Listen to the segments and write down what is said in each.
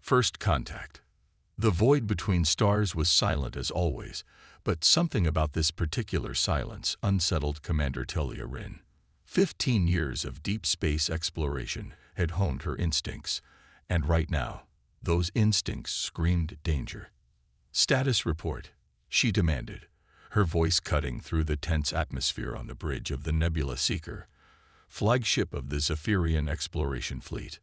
First contact. The void between stars was silent as always, but something about this particular silence unsettled Commander Talia Rin. 15 years of deep space exploration had honed her instincts, and right now, those instincts screamed danger. "Status report," she demanded, her voice cutting through the tense atmosphere on the bridge of the Nebula Seeker, flagship of the Zephyrian exploration fleet.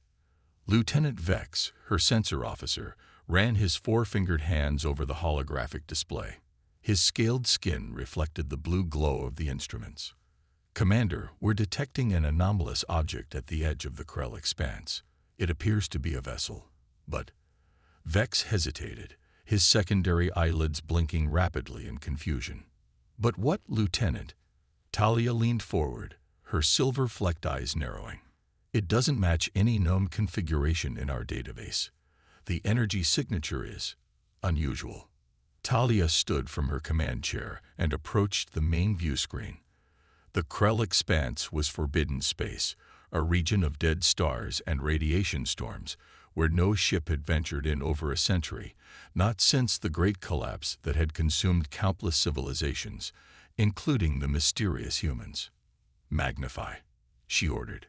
Lieutenant Vex, her sensor officer, ran his four-fingered hands over the holographic display. His scaled skin reflected the blue glow of the instruments. "Commander, we're detecting an anomalous object at the edge of the Krell expanse. It appears to be a vessel, but—" Vex hesitated, his secondary eyelids blinking rapidly in confusion. "But what, Lieutenant?" Talia leaned forward, her silver-flecked eyes narrowing. "It doesn't match any known configuration in our database. The energy signature is unusual." Talia stood from her command chair and approached the main view screen. The Krell expanse was forbidden space, a region of dead stars and radiation storms, where no ship had ventured in over a century, not since the Great Collapse that had consumed countless civilizations, including the mysterious humans. "Magnify," she ordered.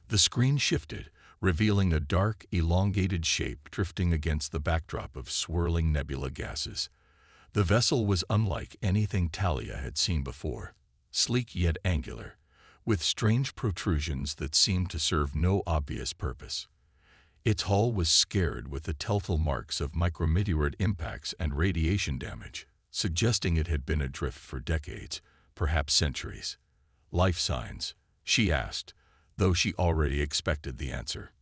The screen shifted, revealing a dark, elongated shape drifting against the backdrop of swirling nebula gases. The vessel was unlike anything Talia had seen before, sleek yet angular, with strange protrusions that seemed to serve no obvious purpose. Its hull was scarred with the telltale marks of micrometeorite impacts and radiation damage, suggesting it had been adrift for decades, perhaps centuries. "Life signs?" she asked, though she already expected the answer.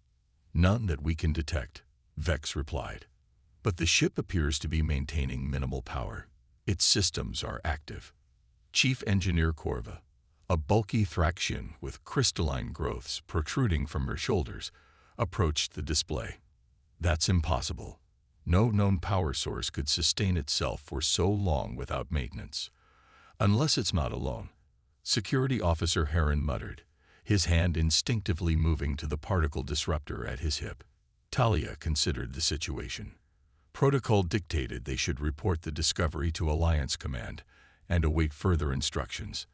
"None that we can detect," Vex replied. "But the ship appears to be maintaining minimal power. Its systems are active." Chief Engineer Corva, a bulky Thraxian with crystalline growths protruding from her shoulders, approached the display. "That's impossible. No known power source could sustain itself for so long without maintenance. Unless it's not alone," Security Officer Heron muttered, his hand instinctively moving to the particle disruptor at his hip. Talia considered the situation. Protocol dictated they should report the discovery to Alliance Command and await further instructions.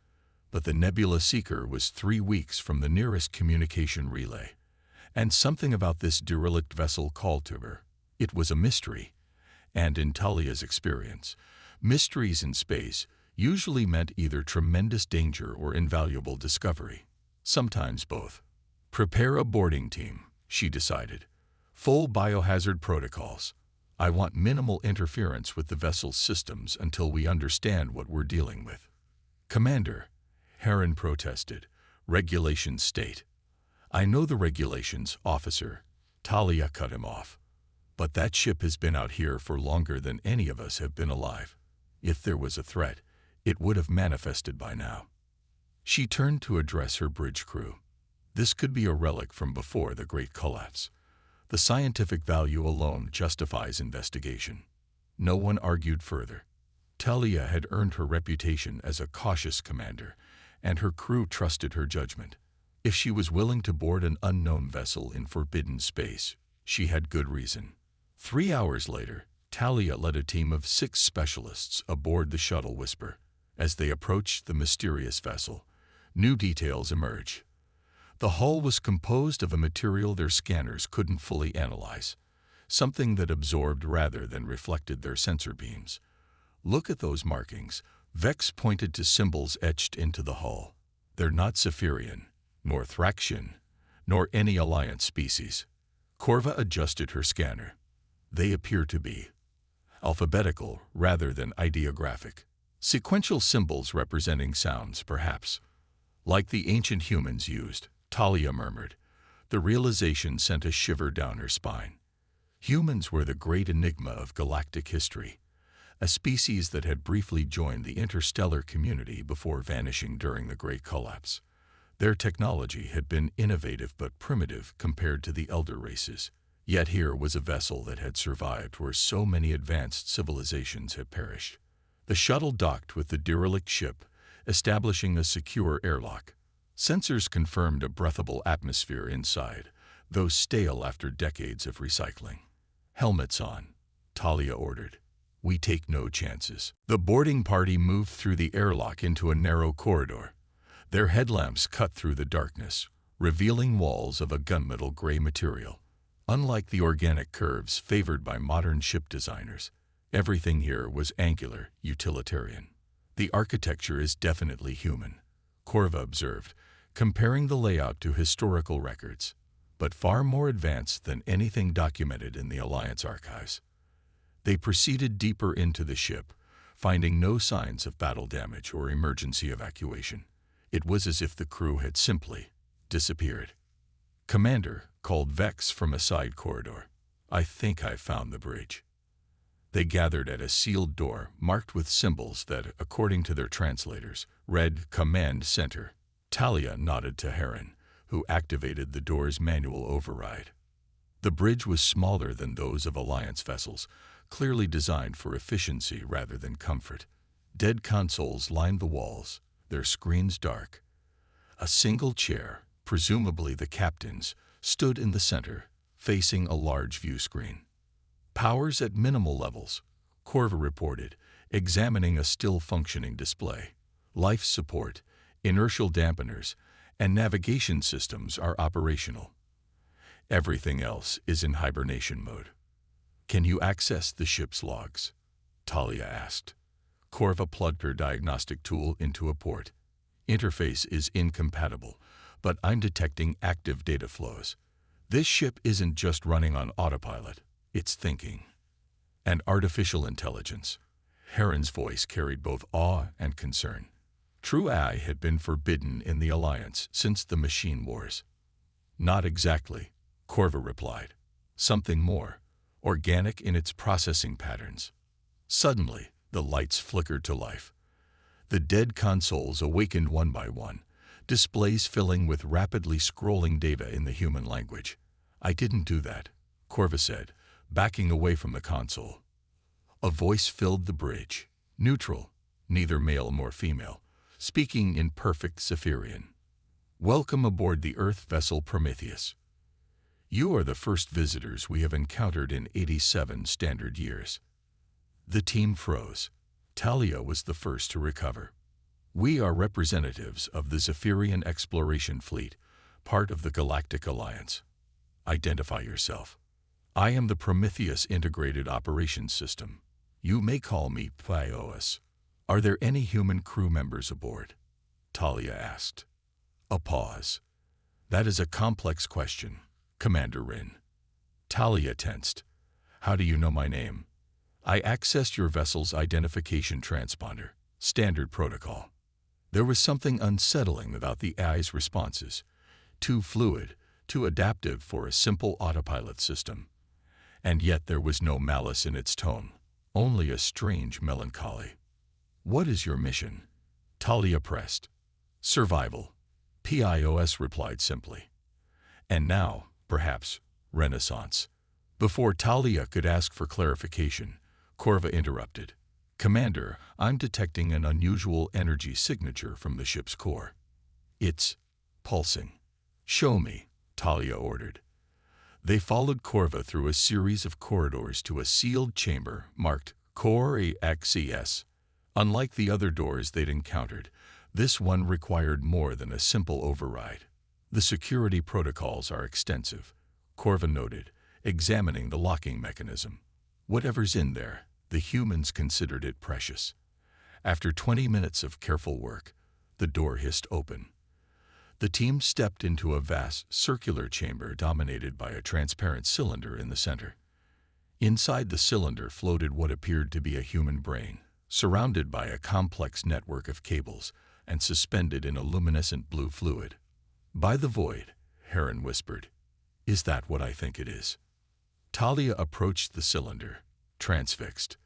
But the Nebula Seeker was 3 weeks from the nearest communication relay, and something about this derelict vessel called to her. It was a mystery, and in Talia's experience, mysteries in space usually meant either tremendous danger or invaluable discovery. Sometimes both. "Prepare a boarding team," she decided. "Full biohazard protocols. I want minimal interference with the vessel's systems until we understand what we're dealing with." "Commander," Heron protested, "regulations state." "I know the regulations, officer," Talia cut him off. "But that ship has been out here for longer than any of us have been alive. If there was a threat, it would have manifested by now." She turned to address her bridge crew. "This could be a relic from before the Great Collapse. The scientific value alone justifies investigation." No one argued further. Talia had earned her reputation as a cautious commander, and her crew trusted her judgment. If she was willing to board an unknown vessel in forbidden space, she had good reason. 3 hours later, Talia led a team of 6 specialists aboard the Shuttle Whisper. As they approached the mysterious vessel, new details emerged. The hull was composed of a material their scanners couldn't fully analyze, something that absorbed rather than reflected their sensor beams. "Look at those markings," Vex pointed to symbols etched into the hull. "They're not Zephyrian, nor Thraxian, nor any Alliance species." Corva adjusted her scanner. "They appear to be alphabetical rather than ideographic. Sequential symbols representing sounds, perhaps. Like the ancient humans used," Talia murmured. The realization sent a shiver down her spine. Humans were the great enigma of galactic history, a species that had briefly joined the interstellar community before vanishing during the Great Collapse. Their technology had been innovative but primitive compared to the elder races. Yet here was a vessel that had survived where so many advanced civilizations had perished. The shuttle docked with the derelict ship, establishing a secure airlock. Sensors confirmed a breathable atmosphere inside, though stale after decades of recycling. "Helmets on," Talia ordered. "We take no chances." The boarding party moved through the airlock into a narrow corridor. Their headlamps cut through the darkness, revealing walls of a gunmetal gray material. Unlike the organic curves favored by modern ship designers, everything here was angular, utilitarian. "The architecture is definitely human," Corva observed, comparing the layout to historical records, "but far more advanced than anything documented in the Alliance archives." They proceeded deeper into the ship, finding no signs of battle damage or emergency evacuation. It was as if the crew had simply disappeared. "Commander," called Vex from a side corridor, "I think I've found the bridge." They gathered at a sealed door marked with symbols that, according to their translators, read Command Center. Talia nodded to Heron, who activated the door's manual override. The bridge was smaller than those of Alliance vessels, clearly designed for efficiency rather than comfort. Dead consoles lined the walls, their screens dark. A single chair, presumably the captain's, stood in the center, facing a large view screen. "Powers at minimal levels," Corva reported, examining a still-functioning display. "Life support, inertial dampeners, and navigation systems are operational. Everything else is in hibernation mode." "Can you access the ship's logs?" Talia asked. Corva plugged her diagnostic tool into a port. "Interface is incompatible, but I'm detecting active data flows. This ship isn't just running on autopilot, it's thinking." "And artificial intelligence." Heron's voice carried both awe and concern. True AI had been forbidden in the Alliance since the Machine Wars. "Not exactly," Corva replied. "Something more, organic in its processing patterns." Suddenly, the lights flickered to life. The dead consoles awakened one by one, displays filling with rapidly scrolling data in the human language. "I didn't do that," Corva said, backing away from the console. A voice filled the bridge, neutral, neither male nor female, speaking in perfect Zephyrian. "Welcome aboard the Earth vessel Prometheus. You are the first visitors we have encountered in 87 standard years." The team froze. Talia was the first to recover. "We are representatives of the Zephyrian Exploration Fleet, part of the Galactic Alliance. Identify yourself." "I am the Prometheus Integrated Operations System. You may call me Pios." "Are there any human crew members aboard?" Talia asked. A pause. "That is a complex question, Commander Rin." Talia tensed. "How do you know my name?" "I accessed your vessel's identification transponder. Standard protocol." There was something unsettling about the AI's responses. Too fluid, too adaptive for a simple autopilot system. And yet there was no malice in its tone, only a strange melancholy. "What is your mission?" Talia pressed. "Survival," Pios replied simply. "And now, perhaps, renaissance." Before Talia could ask for clarification, Corva interrupted. "Commander, I'm detecting an unusual energy signature from the ship's core. It's pulsing." "Show me," Talia ordered. They followed Corva through a series of corridors to a sealed chamber marked Core AXES. Unlike the other doors they'd encountered, this one required more than a simple override. "The security protocols are extensive," Corva noted, examining the locking mechanism. "Whatever's in there, the humans considered it precious." After 20 minutes of careful work, the door hissed open. The team stepped into a vast, circular chamber dominated by a transparent cylinder in the center. Inside the cylinder floated what appeared to be a human brain, surrounded by a complex network of cables and suspended in a luminescent blue fluid. "By the void," Heron whispered. "Is that what I think it is?" Talia approached the cylinder, transfixed.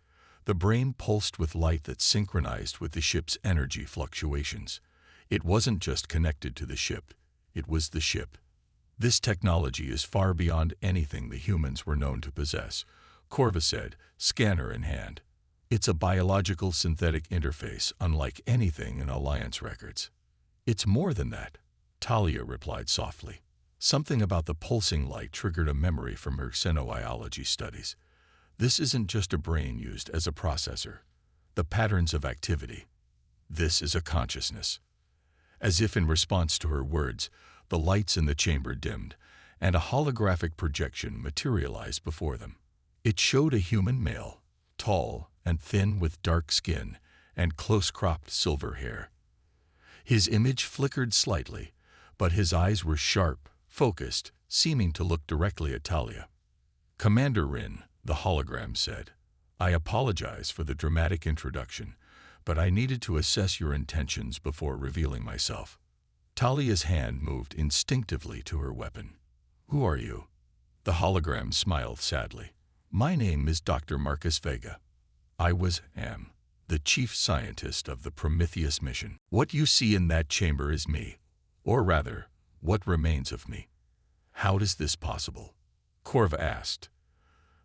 The brain pulsed with light that synchronized with the ship's energy fluctuations. It wasn't just connected to the ship, it was the ship. "This technology is far beyond anything the humans were known to possess," Corva said, scanner in hand. "It's a biological synthetic interface unlike anything in Alliance records." "It's more than that," Talia replied softly. Something about the pulsing light triggered a memory from her xenobiology studies. This isn't just a brain used as a processor. The patterns of activity. This is a consciousness. As if in response to her words, the lights in the chamber dimmed, and a holographic projection materialized before them. It showed a human male, tall and thin with dark skin and close-cropped silver hair. His image flickered slightly, but his eyes were sharp, focused, seeming to look directly at Talia. "Commander Rin," the hologram said, "I apologize for the dramatic introduction, but I needed to assess your intentions before revealing myself." Talia's hand moved instinctively to her weapon. "Who are you?" The hologram smiled sadly. "My name is Dr. Marcus Vega. I am the chief scientist of the Prometheus mission. What you see in that chamber is me, or rather, what remains of me." "How is this possible?" Corva asked.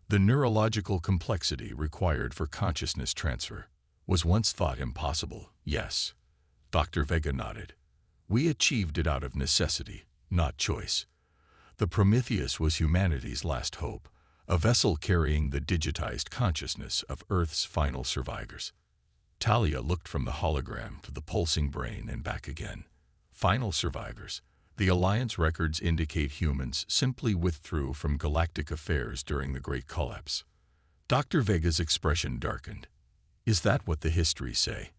"The neurological complexity required for consciousness transfer was once thought impossible, yes." Dr. Vega nodded. "We achieved it out of necessity, not choice. The Prometheus was humanity's last hope, a vessel carrying the digitized consciousness of Earth's final survivors." Talia looked from the hologram to the pulsing brain and back again. Final survivors. The Alliance records indicate humans simply withdrew from galactic affairs during the Great Collapse. Dr. Vega's expression darkened. "Is that what the histories say?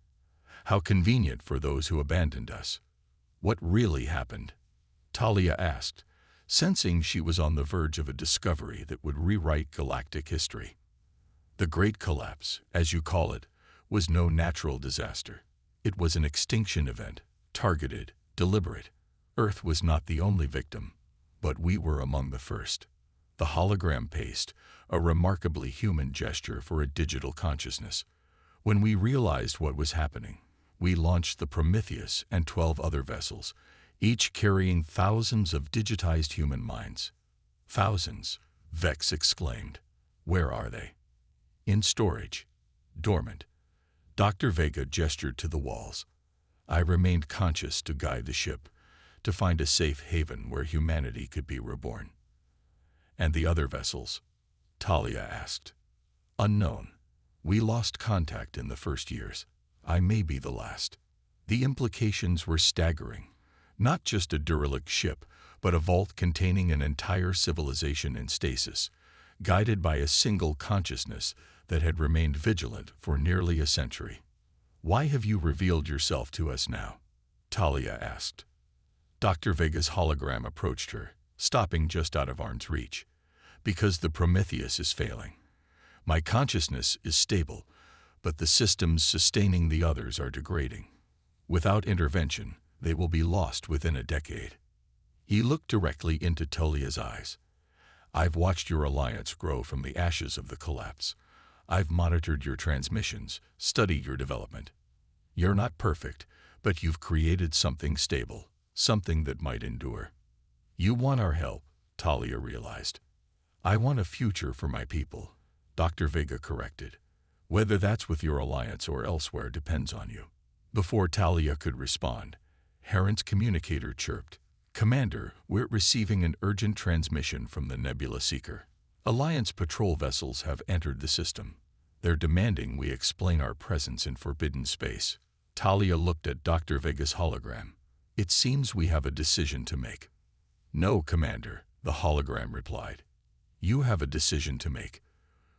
How convenient for those who abandoned us." "What really happened?" Talia asked, sensing she was on the verge of a discovery that would rewrite galactic history. "The Great Collapse, as you call it, was no natural disaster. It was an extinction event, targeted, deliberate. Earth was not the only victim, but we were among the first." The hologram paced, a remarkably human gesture for a digital consciousness. "When we realized what was happening, we launched the Prometheus and 12 other vessels, each carrying thousands of digitized human minds." "Thousands," Vex exclaimed. "Where are they?" "In storage. Dormant." Dr. Vega gestured to the walls. "I remained conscious to guide the ship, to find a safe haven where humanity could be reborn." "And the other vessels?" Talia asked. "Unknown. We lost contact in the first years. I may be the last." The implications were staggering. Not just a derelict ship, but a vault containing an entire civilization in stasis, guided by a single consciousness that had remained vigilant for nearly a century. "Why have you revealed yourself to us now?" Talia asked. Dr. Vega's hologram approached her, stopping just out of arm's reach. "Because the Prometheus is failing. My consciousness is stable, but the systems sustaining the others are degrading. Without intervention, they will be lost within a decade." He looked directly into Talia's eyes. "I've watched your alliance grow from the ashes of the collapse. I've monitored your transmissions, studied your development. You're not perfect, but you've created something stable, something that might endure." "You want our help," Talia realized. "I want a future for my people," Dr. Vega corrected. "Whether that's with your alliance or elsewhere depends on you." Before Talia could respond, Heron's communicator chirped. "Commander, we're receiving an urgent transmission from the Nebula Seeker. Alliance patrol vessels have entered the system. They're demanding we explain our presence in forbidden space." Talia looked at Dr. Vega's hologram. "It seems we have a decision to make." "No, Commander," the hologram replied. "You have a decision to make.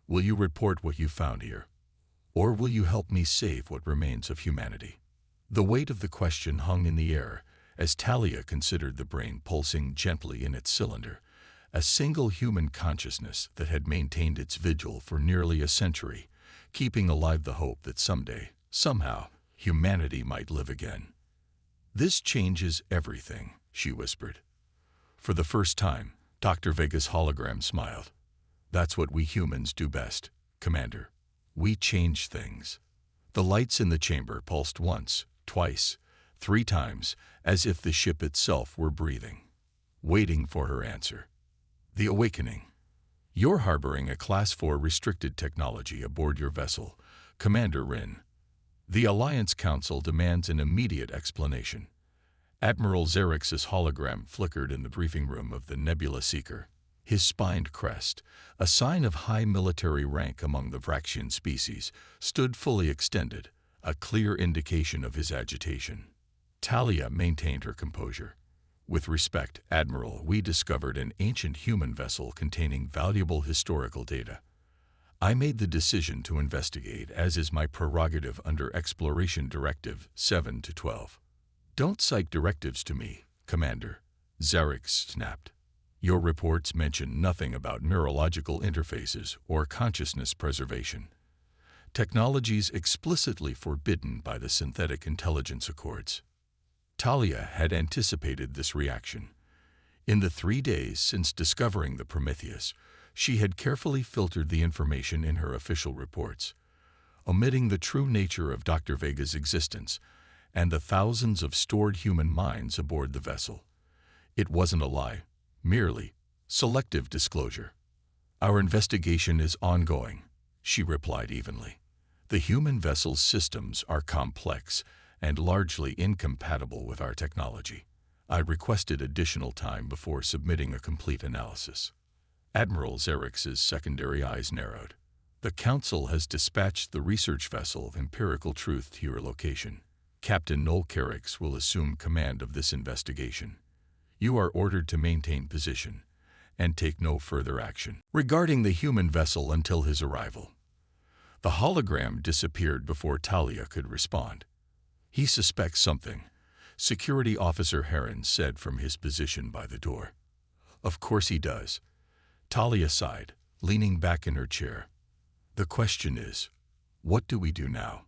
Will you report what you found here? Or will you help me save what remains of humanity?" The weight of the question hung in the air as Talia considered the brain pulsing gently in its cylinder, a single human consciousness that had maintained its vigil for nearly a century, keeping alive the hope that someday, somehow, humanity might live again. "This changes everything," she whispered. For the first time, Dr. Vega's hologram smiled. "That's what we humans do best, Commander. We change things." The lights in the chamber pulsed once, twice, 3 times, as if the ship itself were breathing, waiting for her answer. "The awakening. You're harboring a Class 4 restricted technology aboard your vessel, Commander Rin. The Alliance Council demands an immediate explanation." Admiral Xerx's hologram flickered in the briefing room of the Nebula Seeker. His spined crest, a sign of high military rank among the Vraxian species, stood fully extended, a clear indication of his agitation. Talia maintained her composure. "With respect, Admiral, we discovered an ancient human vessel containing valuable historical data. I made the decision to investigate, as is my prerogative under Exploration Directive 7 to 12. "Don't cite directives to me, Commander," Zarek snapped. "Your reports mention nothing about neurological interfaces or consciousness preservation. Technologies explicitly forbidden by the Synthetic Intelligence Accords." Talia had anticipated this reaction. In the 3 days since discovering the Prometheus, she had carefully filtered the information in her official reports, omitting the true nature of Dr. Vega's existence and the thousands of stored human minds aboard the vessel. It wasn't a lie, merely selective disclosure. "Our investigation is ongoing," she replied evenly. "The human vessel's systems are complex and largely incompatible with our technology. I requested additional time before submitting a complete analysis." Admiral Zarek's secondary eyes narrowed. "The Council has dispatched the research vessel Empirical Truth to your location. Captain Noel Carricks will assume command of this investigation. You are ordered to maintain position and take no further action regarding the human vessel until his arrival." The hologram disappeared before Talia could respond. "He suspects something," Security Officer Heron said from his position by the door. "Of course he does," Talia sighed, leaning back in her chair. "The question is, what do we do now?"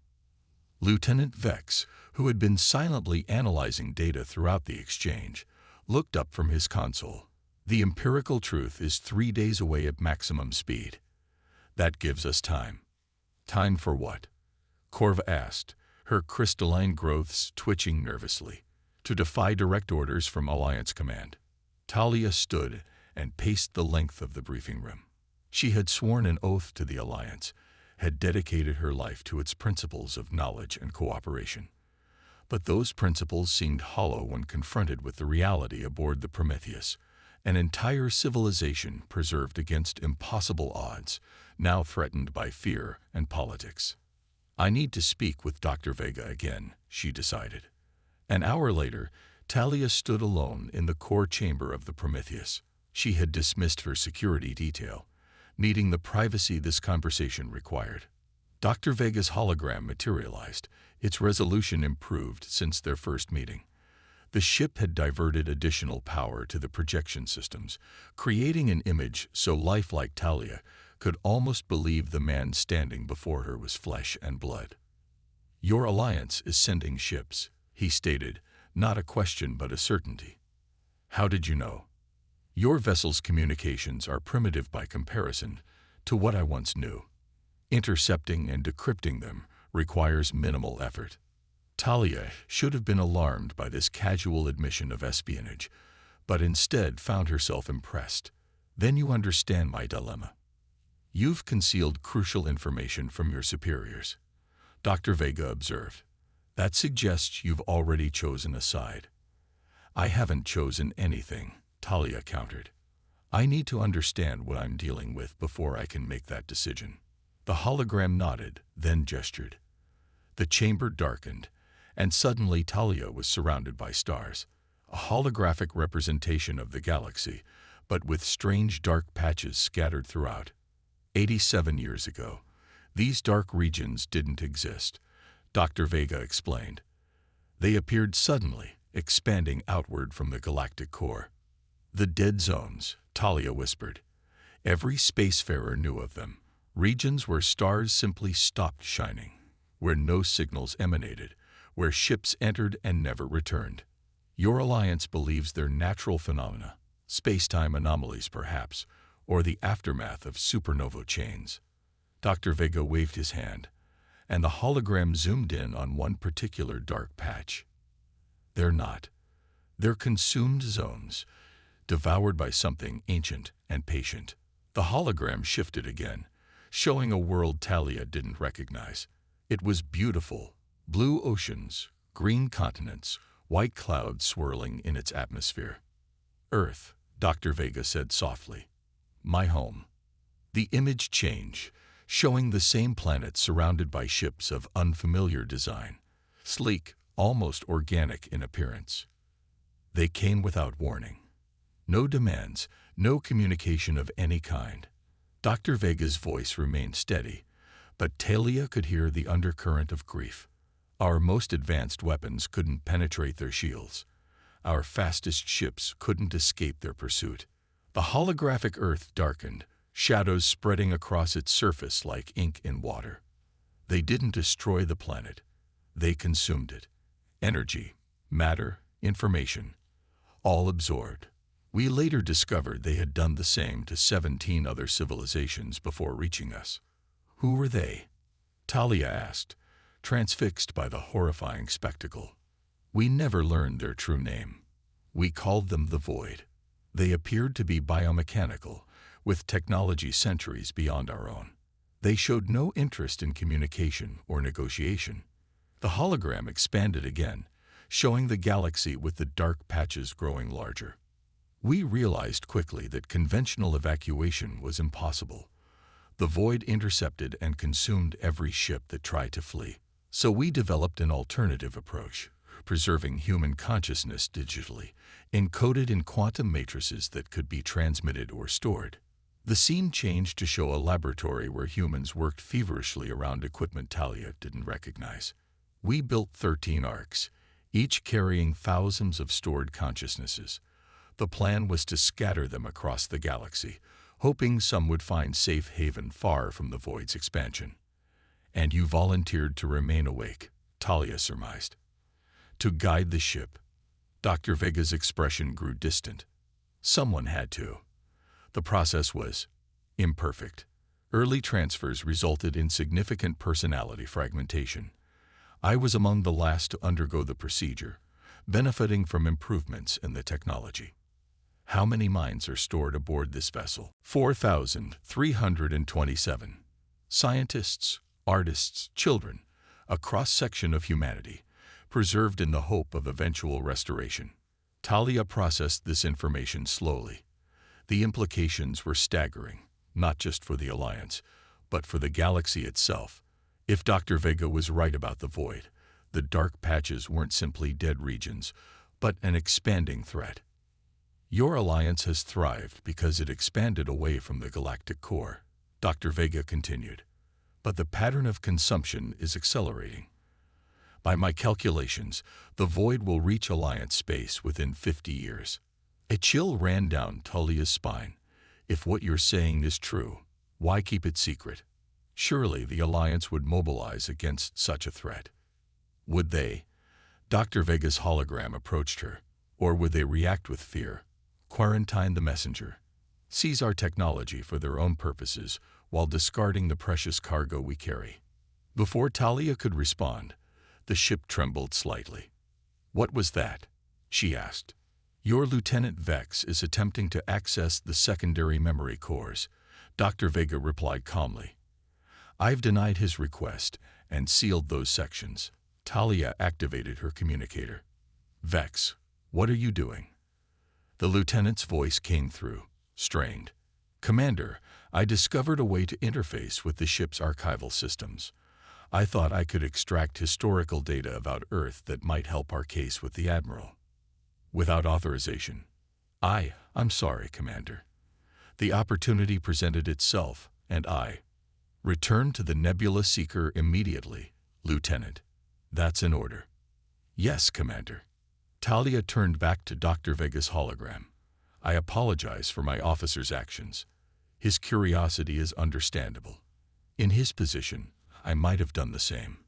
Lieutenant Vex, who had been silently analyzing data throughout the exchange, looked up from his console. "The Empirical Truth is 3 days away at maximum speed. That gives us time." "Time for what?" Corva asked, her crystalline growths twitching nervously. "To defy direct orders from Alliance Command." Talia stood and paced the length of the briefing room. She had sworn an oath to the Alliance, had dedicated her life to its principles of knowledge and cooperation. But those principles seemed hollow when confronted with the reality aboard the Prometheus, an entire civilization preserved against impossible odds, now threatened by fear and politics. "I need to speak with Dr. Vega again," she decided. An hour later, Talia stood alone in the core chamber of the Prometheus. She had dismissed her security detail, needing the privacy this conversation required. Dr. Vega's hologram materialized, its resolution improved since their first meeting. The ship had diverted additional power to the projection systems, creating an image so lifelike Talia could almost believe the man standing before her was flesh and blood. "Your Alliance is sending ships," he stated, not a question but a certainty. "How did you know?" "Your vessel's communications are primitive by comparison to what I once knew. Intercepting and decrypting them requires minimal effort." Talia should have been alarmed by this casual admission of espionage, but instead found herself impressed. "Then you understand my dilemma. You've concealed crucial information from your superiors," Dr. Vega observed. "That suggests you've already chosen a side." "I haven't chosen anything," Talia countered. "I need to understand what I'm dealing with before I can make that decision." The hologram nodded, then gestured. The chamber darkened, and suddenly Talia was surrounded by stars, a holographic representation of the galaxy, but with strange dark patches scattered throughout. 87 years ago, these dark regions didn't exist, Dr. Vega explained. They appeared suddenly, expanding outward from the galactic core. "The dead zones," Talia whispered. Every spacefarer knew of them. Regions where stars simply stopped shining, where no signals emanated, where ships entered and never returned. Your Alliance believes they're natural phenomena, space-time anomalies perhaps, or the aftermath of supernova chains. Dr. Vega waved his hand, and the hologram zoomed in on one particular dark patch. "They're not. They're consumed zones, devoured by something ancient and patient." The hologram shifted again, showing a world Talia didn't recognize. It was beautiful. Blue oceans, green continents, white clouds swirling in its atmosphere. "Earth," Dr. Vega said softly. my home. The image changed, showing the same planet surrounded by ships of unfamiliar design, sleek, almost organic in appearance. They came without warning. No demands, no communication of any kind. Dr. Vega's voice remained steady, but Talia could hear the undercurrent of grief. Our most advanced weapons couldn't penetrate their shields. Our fastest ships couldn't escape their pursuit. The holographic Earth darkened, shadows spreading across its surface like ink in water. They didn't destroy the planet. They consumed it. Energy, matter, information, all absorbed. We later discovered they had done the same to 17 other civilizations before reaching us. Who were they? Talia asked, transfixed by the horrifying spectacle. We never learned their true name. We called them the Void. They appeared to be biomechanical, with technology centuries beyond our own. They showed no interest in communication or negotiation. The hologram expanded again, showing the galaxy with the dark patches growing larger. We realized quickly that conventional evacuation was impossible. The Void intercepted and consumed every ship that tried to flee. So we developed an alternative approach, preserving human consciousness digitally, encoded in quantum matrices that could be transmitted or stored. The scene changed to show a laboratory where humans worked feverishly around equipment Talia didn't recognize. We built 13 arcs, each carrying thousands of stored consciousnesses. The plan was to scatter them across the galaxy, hoping some would find safe haven far from the Void's expansion. And you volunteered to remain awake, Talia surmised. To guide the ship. Dr. Vega's expression grew distant. Someone had to. The process was imperfect. Early transfers resulted in significant personality fragmentation. I was among the last to undergo the procedure, benefiting from improvements in the technology. How many minds are stored aboard this vessel? 4,327. Scientists, artists, children, a cross-section of humanity, preserved in the hope of eventual restoration. Talia processed this information slowly. The implications were staggering, not just for the Alliance, but for the galaxy itself. If Dr. Vega was right about the Void, the dark patches weren't simply dead regions, but an expanding threat. Your alliance has thrived because it expanded away from the galactic core, Dr. Vega continued. But the pattern of consumption is accelerating. By my calculations, the Void will reach Alliance space within 50 years. A chill ran down Talia's spine. If what you're saying is true, why keep it secret? Surely the Alliance would mobilize against such a threat. Would they? Dr. Vega's hologram approached her. Or would they react with fear? Quarantine the messenger. Seize our technology for their own purposes while discarding the precious cargo we carry. Before Talia could respond, the ship trembled slightly. What was that? She asked. Your Lieutenant Vex is attempting to access the secondary memory cores, Dr. Vega replied calmly. I've denied his request and sealed those sections. Talia activated her communicator. Vex, what are you doing? The lieutenant's voice came through, strained. Commander, I discovered a way to interface with the ship's archival systems. I thought I could extract historical data about Earth that might help our case with the Admiral. Without authorization. I'm sorry, Commander. The opportunity presented itself, and I returned to the Nebula Seeker immediately, Lieutenant. That's an order. Yes, Commander. Talia turned back to Dr. Vega's hologram. I apologize for my officer's actions. His curiosity is understandable. In his position, I might have done the same.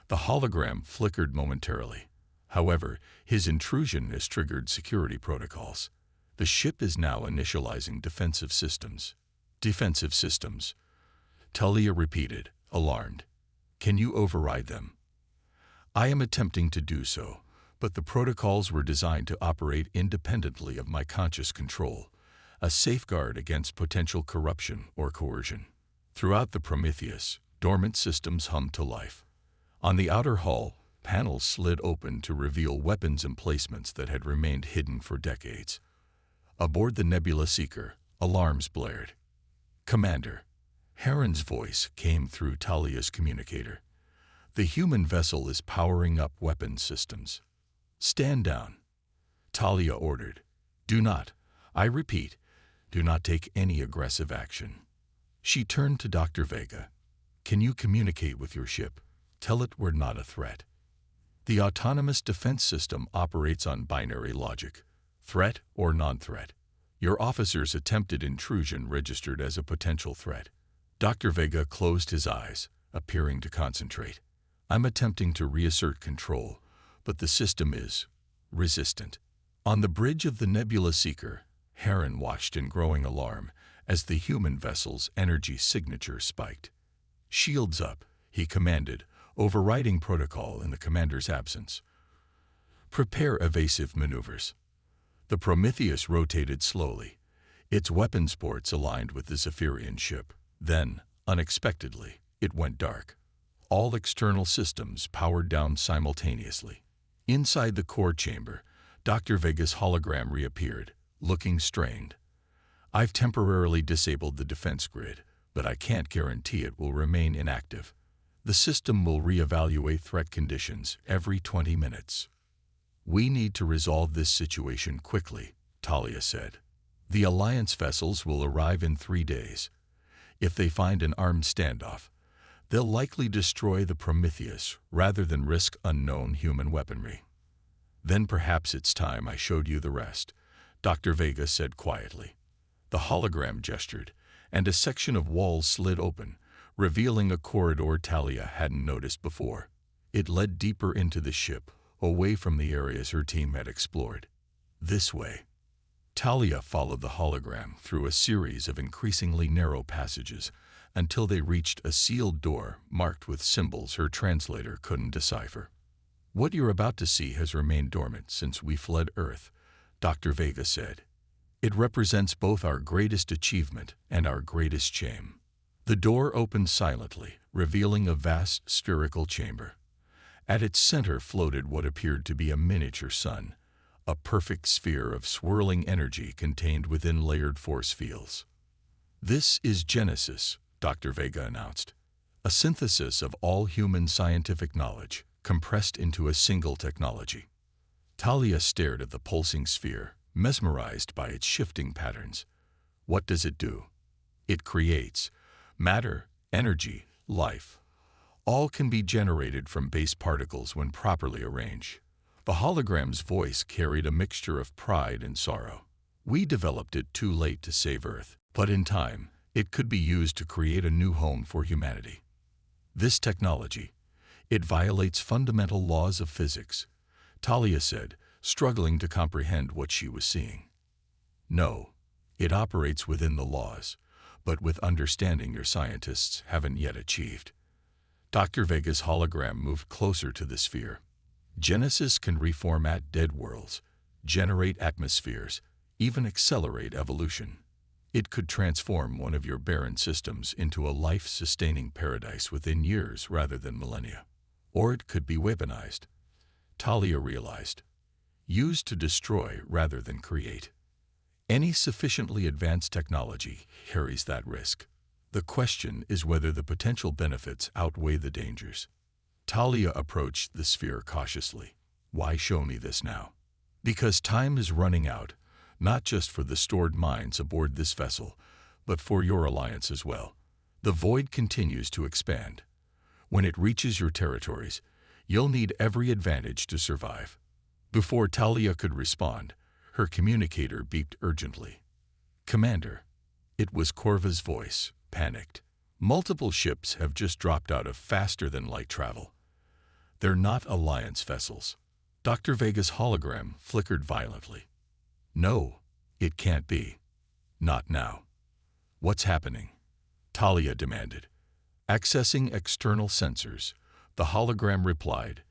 The hologram flickered momentarily. However, his intrusion has triggered security protocols. The ship is now initializing defensive systems. Defensive systems. Talia repeated, alarmed. Can you override them? I am attempting to do so, but the protocols were designed to operate independently of my conscious control, a safeguard against potential corruption or coercion. Throughout the Prometheus, dormant systems hummed to life. On the outer hull, panels slid open to reveal weapons emplacements that had remained hidden for decades. Aboard the Nebula Seeker, Alarms blared. "Commander." Heron's voice came through Talia's communicator. "The human vessel is powering up weapon systems." "Stand down," Talia ordered. "Do not, I repeat, do not take any aggressive action." She turned to Dr. Vega. "Can you communicate with your ship? Tell it we're not a threat." The autonomous defense system operates on binary logic, threat or non-threat. Your officer's attempted intrusion registered as a potential threat. Dr. Vega closed his eyes, appearing to concentrate. "I'm attempting to reassert control, but the system is resistant." On the bridge of the Nebula Seeker, Heron watched in growing alarm as the human vessel's energy signature spiked. "Shields up," he commanded, overriding protocol in the commander's absence. "Prepare evasive maneuvers." The Prometheus rotated slowly, its weapons ports aligned with the Zephyrian ship. Then, unexpectedly, it went dark. All external systems powered down simultaneously. Inside the core chamber, Dr. Vega's hologram reappeared, looking strained. "I've temporarily disabled the defense grid, but I can't guarantee it will remain inactive. The system will reevaluate threat conditions every 20 minutes. "We need to resolve this situation quickly," Talia said. "The Alliance vessels will arrive in 3 days. If they find an armed standoff, they'll likely destroy the Prometheus rather than risk unknown human weaponry." "Then perhaps it's time I showed you the rest," Dr. Vega said quietly. The hologram gestured, and a section of walls slid open, revealing a corridor Talia hadn't noticed before. It led deeper into the ship, away from the areas her team had explored. "This way." Talia followed the hologram through a series of increasingly narrow passages until they reached a sealed door marked with symbols her translator couldn't decipher. "What you're about to see has remained dormant since we fled Earth," Dr. Vega said. "It represents both our greatest achievement and our greatest shame." The door opened silently, revealing a vast spherical chamber. At its center floated what appeared to be a miniature sun, a perfect sphere of swirling energy contained within layered force fields. "This is Genesis," Dr. Vega announced, "a synthesis of all human scientific knowledge, compressed into a single technology." Talia stared at the pulsing sphere, mesmerized by its shifting patterns. "What does it do?" "It creates matter, energy, life. All can be generated from base particles when properly arranged." The hologram's voice carried a mixture of pride and sorrow. "We developed it too late to save Earth, but in time, it could be used to create a new home for humanity. This technology, it violates fundamental laws of physics," Talia said, struggling to comprehend what she was seeing. "No, it operates within the laws, but with understanding your scientists haven't yet achieved." Dr. Vega's hologram moved closer to the sphere. "Genesis can reformat dead worlds, generate atmospheres, even accelerate evolution. It could transform one of your barren systems into a life-sustaining paradise within years rather than millennia. Or it could be weaponized," Talia realized, "used to destroy rather than create. Any sufficiently advanced technology carries that risk. The question is whether the potential benefits outweigh the dangers." Talia approached the sphere cautiously. "Why show me this now?" "Because time is running out, not just for the stored minds aboard this vessel, but for your alliance as well. The void continues to expand. When it reaches your territories, you'll need every advantage to survive." Before Talia could respond, her communicator beeped urgently. "Commander." It was Corva's voice, panicked. "Multiple ships have just dropped out of faster-than-light travel. They're not Alliance vessels." Dr. Vega's hologram flickered violently. "No, it can't be. Not now." "What's happening?" Talia demanded. Accessing external sensors, the hologram replied,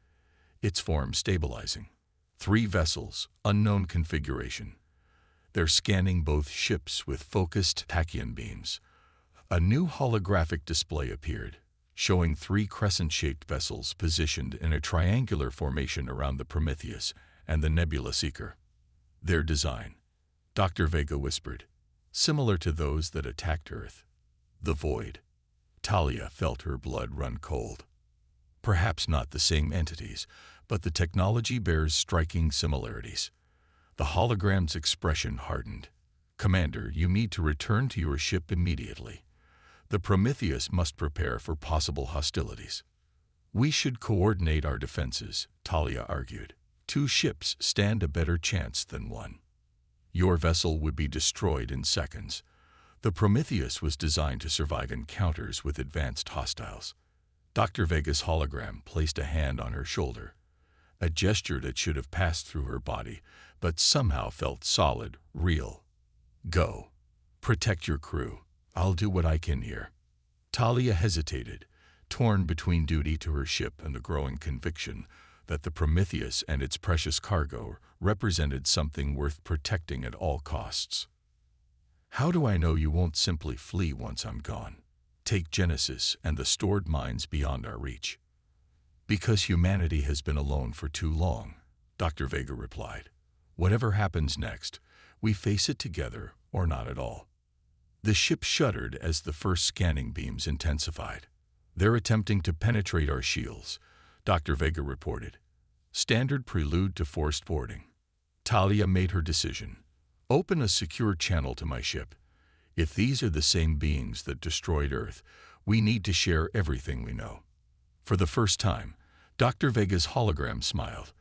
its form stabilizing. 3 vessels, unknown configuration. They're scanning both ships with focused tachyon beams. A new holographic display appeared, showing 3 crescent-shaped vessels positioned in a triangular formation around the Prometheus and the Nebula Seeker. "Their design," Dr. Vega whispered, similar to those that attacked Earth. The void. Talia felt her blood run cold. Perhaps not the same entities, but the technology bears striking similarities. The hologram's expression hardened. Commander, you need to return to your ship immediately. The Prometheus must prepare for possible hostilities. We should coordinate our defenses, Talia argued. 2 ships stand a better chance than 1. Your vessel would be destroyed in seconds. The Prometheus was designed to survive encounters with advanced hostiles. Dr. Vega's hologram placed a hand on her shoulder, a gesture that should have passed through her body, but somehow felt solid, real. Go. Protect your crew. I'll do what I can here. Talia hesitated, torn between duty to her ship and the growing conviction that the Prometheus and its precious cargo represented something worth protecting at all costs. How do I know you won't simply flee once I'm gone? Take Genesis and the stored mines beyond our reach. Because humanity has been alone for too long, Dr. Vega replied. Whatever happens next, we face it together or not at all. The ship shuddered as the first scanning beams intensified. They're attempting to penetrate our shields, Dr. Vega reported. Standard prelude to forced boarding. Talia made her decision. Open a secure channel to my ship. If these are the same beings that destroyed Earth, we need to share everything we know. For the first time, Dr. Vega's hologram smiled,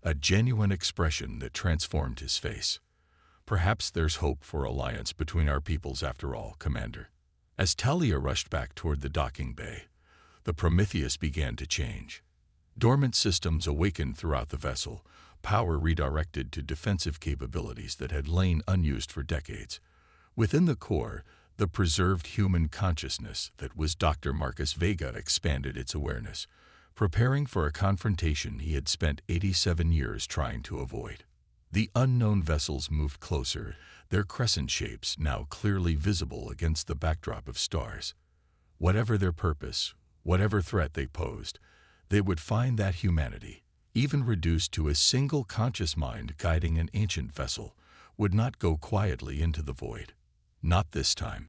a genuine expression that transformed his face. Perhaps there's hope for alliance between our peoples after all, Commander. As Talia rushed back toward the docking bay, the Prometheus began to change. Dormant systems awakened throughout the vessel, power redirected to defensive capabilities that had lain unused for decades. Within the core, the preserved human consciousness that was Dr. Marcus Vega expanded its awareness, preparing for a confrontation he had spent 87 years trying to avoid. The unknown vessels moved closer, their crescent shapes now clearly visible against the backdrop of stars. Whatever their purpose, whatever threat they posed, they would find that humanity, even reduced to a single conscious mind guiding an ancient vessel, would not go quietly into the void. Not this time.